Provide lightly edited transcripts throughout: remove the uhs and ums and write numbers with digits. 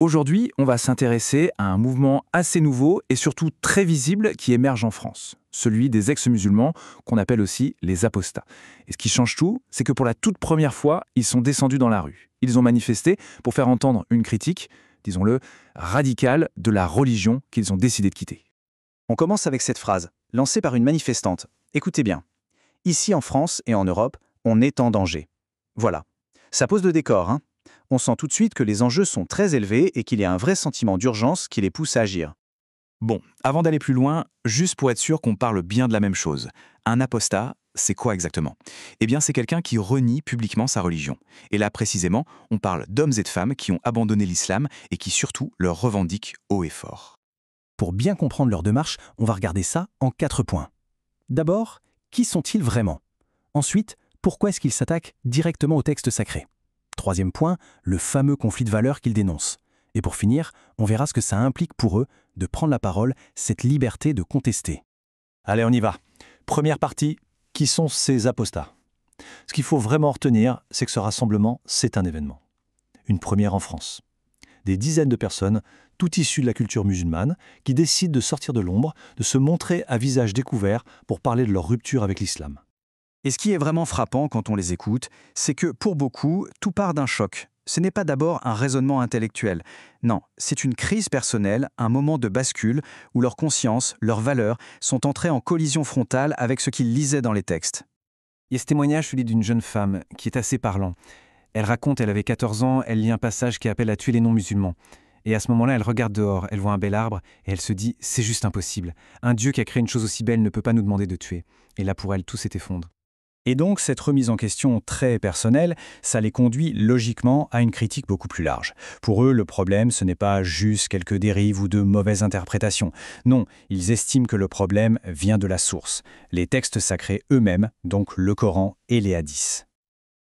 Aujourd'hui, on va s'intéresser à un mouvement assez nouveau et surtout très visible qui émerge en France, celui des ex-musulmans qu'on appelle aussi les apostats. Et ce qui change tout, c'est que pour la toute première fois, ils sont descendus dans la rue. Ils ont manifesté pour faire entendre une critique, disons-le, radicale de la religion qu'ils ont décidé de quitter. On commence avec cette phrase, lancée par une manifestante. Écoutez bien. Ici en France et en Europe, on est en danger. Voilà. Ça pose le décor, hein. On sent tout de suite que les enjeux sont très élevés et qu'il y a un vrai sentiment d'urgence qui les pousse à agir. Bon, avant d'aller plus loin, juste pour être sûr qu'on parle bien de la même chose, un apostat, c'est quoi exactement? Eh bien, c'est quelqu'un qui renie publiquement sa religion. Et là, précisément, on parle d'hommes et de femmes qui ont abandonné l'islam et qui surtout le revendiquent haut et fort. Pour bien comprendre leur démarche, on va regarder ça en 4 points. D'abord, qui sont-ils vraiment? Ensuite, pourquoi est-ce qu'ils s'attaquent directement au texte sacré? Troisième point, le fameux conflit de valeurs qu'ils dénoncent. Et pour finir, on verra ce que ça implique pour eux de prendre la parole, cette liberté de contester. Allez, on y va. Première partie, qui sont ces apostats? Ce qu'il faut vraiment retenir, c'est que ce rassemblement, c'est un événement. Une première en France. Des dizaines de personnes, toutes issues de la culture musulmane, qui décident de sortir de l'ombre, de se montrer à visage découvert pour parler de leur rupture avec l'islam. Et ce qui est vraiment frappant quand on les écoute, c'est que pour beaucoup, tout part d'un choc. Ce n'est pas d'abord un raisonnement intellectuel. Non, c'est une crise personnelle, un moment de bascule où leur conscience, leurs valeurs sont entrées en collision frontale avec ce qu'ils lisaient dans les textes. Il y a ce témoignage, celui d'une jeune femme, qui est assez parlant. Elle raconte, elle avait 14 ans, elle lit un passage qui appelle à tuer les non-musulmans. Et à ce moment-là, elle regarde dehors, elle voit un bel arbre, et elle se dit « c'est juste impossible. Un Dieu qui a créé une chose aussi belle ne peut pas nous demander de tuer. » Et là, pour elle, tout s'effondre. Et donc, cette remise en question très personnelle, ça les conduit logiquement à une critique beaucoup plus large. Pour eux, le problème, ce n'est pas juste quelques dérives ou de mauvaises interprétations. Non, ils estiment que le problème vient de la source, les textes sacrés eux-mêmes, donc le Coran et les hadiths.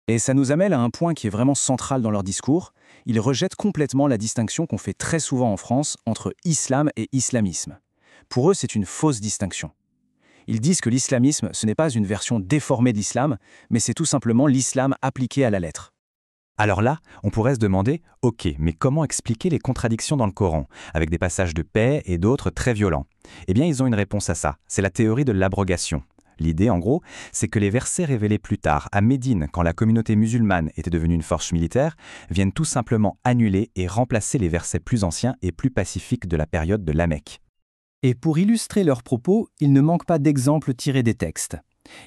Et ça nous amène à un point qui est vraiment central dans leur discours. Ils rejettent complètement la distinction qu'on fait très souvent en France entre islam et islamisme. Pour eux, c'est une fausse distinction. Ils disent que l'islamisme, ce n'est pas une version déformée de l'islam, mais c'est tout simplement l'islam appliqué à la lettre. Alors là, on pourrait se demander, ok, mais comment expliquer les contradictions dans le Coran, avec des passages de paix et d'autres très violents? Eh bien, ils ont une réponse à ça, c'est la théorie de l'abrogation. L'idée, en gros, c'est que les versets révélés plus tard, à Médine, quand la communauté musulmane était devenue une force militaire, viennent tout simplement annuler et remplacer les versets plus anciens et plus pacifiques de la période de la Mecque. Et pour illustrer leurs propos, ils ne manquent pas d'exemples tirés des textes.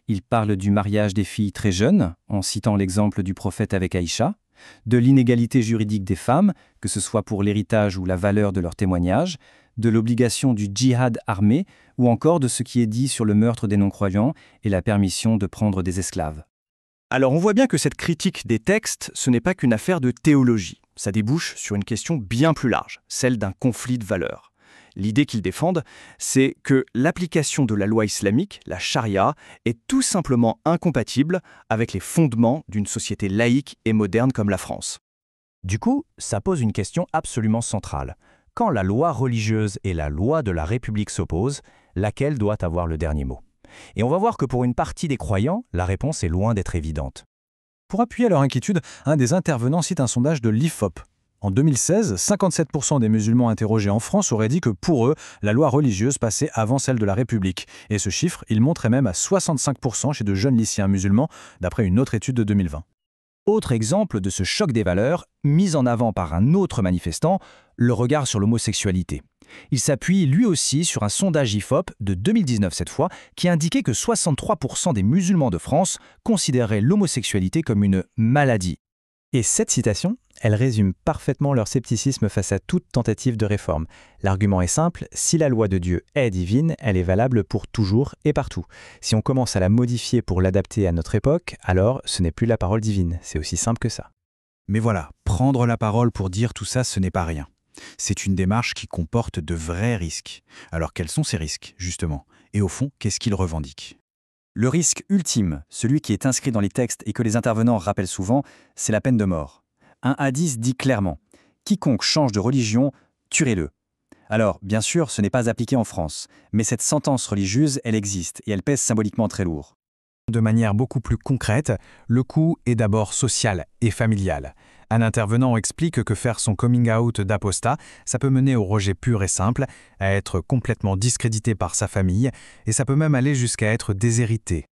Ils parlent du mariage des filles très jeunes, en citant l'exemple du prophète avec Aïcha, de l'inégalité juridique des femmes, que ce soit pour l'héritage ou la valeur de leur témoignage, de l'obligation du djihad armé, ou encore de ce qui est dit sur le meurtre des non-croyants et la permission de prendre des esclaves. Alors on voit bien que cette critique des textes, ce n'est pas qu'une affaire de théologie. Ça débouche sur une question bien plus large, celle d'un conflit de valeurs. L'idée qu'ils défendent, c'est que l'application de la loi islamique, la charia, est tout simplement incompatible avec les fondements d'une société laïque et moderne comme la France. Du coup, ça pose une question absolument centrale. Quand la loi religieuse et la loi de la République s'opposent, laquelle doit avoir le dernier mot? Et on va voir que pour une partie des croyants, la réponse est loin d'être évidente. Pour appuyer leur inquiétude, un des intervenants cite un sondage de l'IFOP. En 2016, 57% des musulmans interrogés en France auraient dit que pour eux, la loi religieuse passait avant celle de la République. Et ce chiffre, il monterait même à 65% chez de jeunes lycéens musulmans, d'après une autre étude de 2020. Autre exemple de ce choc des valeurs, mis en avant par un autre manifestant, le regard sur l'homosexualité. Il s'appuie lui aussi sur un sondage IFOP de 2019 cette fois, qui indiquait que 63% des musulmans de France considéraient l'homosexualité comme une maladie. Et cette citation, elle résume parfaitement leur scepticisme face à toute tentative de réforme. L'argument est simple, si la loi de Dieu est divine, elle est valable pour toujours et partout. Si on commence à la modifier pour l'adapter à notre époque, alors ce n'est plus la parole divine, c'est aussi simple que ça. Mais voilà, prendre la parole pour dire tout ça, ce n'est pas rien. C'est une démarche qui comporte de vrais risques. Alors quels sont ces risques, justement? Et au fond, qu'est-ce qu'ils revendiquent? Le risque ultime, celui qui est inscrit dans les textes et que les intervenants rappellent souvent, c'est la peine de mort. Un hadith dit clairement « Quiconque change de religion, tuez-le ». Alors, bien sûr, ce n'est pas appliqué en France, mais cette sentence religieuse, elle existe et elle pèse symboliquement très lourd. De manière beaucoup plus concrète, le coût est d'abord social et familial. Un intervenant explique que faire son coming out d'apostat, ça peut mener au rejet pur et simple, à être complètement discrédité par sa famille, et ça peut même aller jusqu'à être déshérité.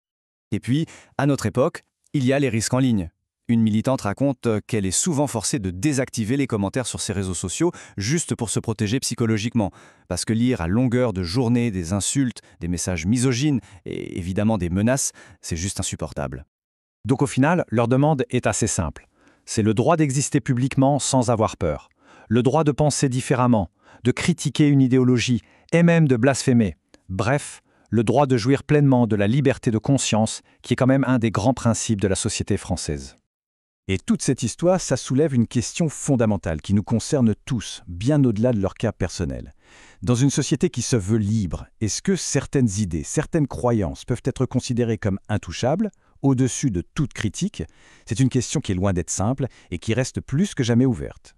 Et puis, à notre époque, il y a les risques en ligne. Une militante raconte qu'elle est souvent forcée de désactiver les commentaires sur ses réseaux sociaux juste pour se protéger psychologiquement. Parce que lire à longueur de journée des insultes, des messages misogynes et évidemment des menaces, c'est juste insupportable. Donc au final, leur demande est assez simple. C'est le droit d'exister publiquement sans avoir peur. Le droit de penser différemment, de critiquer une idéologie et même de blasphémer. Bref, le droit de jouir pleinement de la liberté de conscience, qui est quand même un des grands principes de la société française. Et toute cette histoire, ça soulève une question fondamentale qui nous concerne tous, bien au-delà de leur cas personnel. Dans une société qui se veut libre, est-ce que certaines idées, certaines croyances peuvent être considérées comme intouchables, au-dessus de toute critique? C'est une question qui est loin d'être simple et qui reste plus que jamais ouverte.